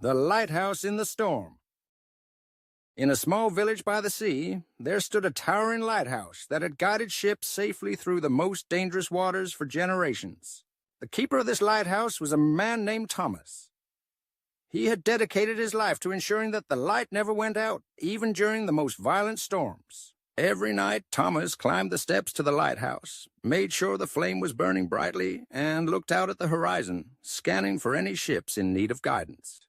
The Lighthouse in the Storm. In a small village by the sea, there stood a towering lighthouse that had guided ships safely through the most dangerous waters for generations. The keeper of this lighthouse was a man named Thomas. He had dedicated his life to ensuring that the light never went out, even during the most violent storms. Every night, Thomas climbed the steps to the lighthouse, made sure the flame was burning brightly, and looked out at the horizon, scanning for any ships in need of guidance.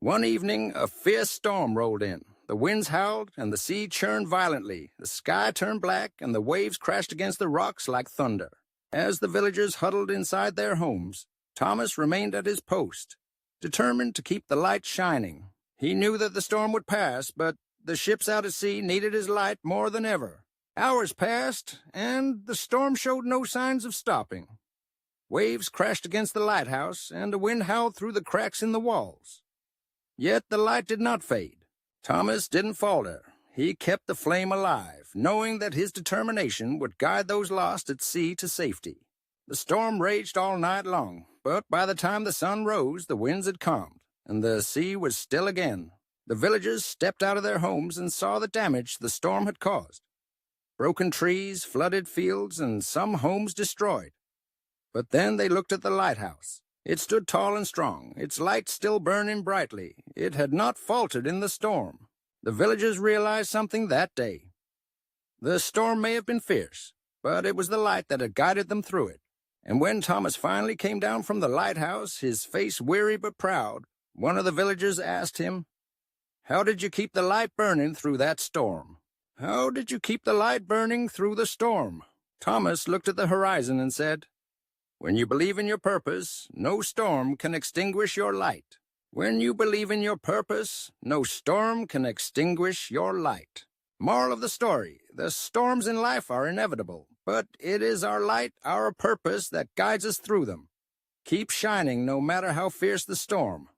One evening, a fierce storm rolled in. The winds howled, and the sea churned violently. The sky turned black, and the waves crashed against the rocks like thunder. As the villagers huddled inside their homes, Thomas remained at his post, determined to keep the light shining. He knew that the storm would pass, but the ships out at sea needed his light more than ever. Hours passed, and the storm showed no signs of stopping. Waves crashed against the lighthouse, and the wind howled through the cracks in the walls. Yet the light did not fade. Thomas didn't falter. He kept the flame alive, knowing that his determination would guide those lost at sea to safety. The storm raged all night long, but by the time the sun rose, the winds had calmed, and the sea was still again. The villagers stepped out of their homes and saw the damage the storm had caused. Broken trees, flooded fields, and some homes destroyed. But then they looked at the lighthouse. It stood tall and strong, its light still burning brightly. It had not faltered in the storm. The villagers realized something that day. The storm may have been fierce, but it was the light that had guided them through it. And when Thomas finally came down from the lighthouse, his face weary but proud, one of the villagers asked him, "How did you keep the light burning through that storm?" "How did you keep the light burning through the storm?" Thomas looked at the horizon and said, "When you believe in your purpose, no storm can extinguish your light. When you believe in your purpose, no storm can extinguish your light." Moral of the story: the storms in life are inevitable, but it is our light, our purpose, that guides us through them. Keep shining no matter how fierce the storm.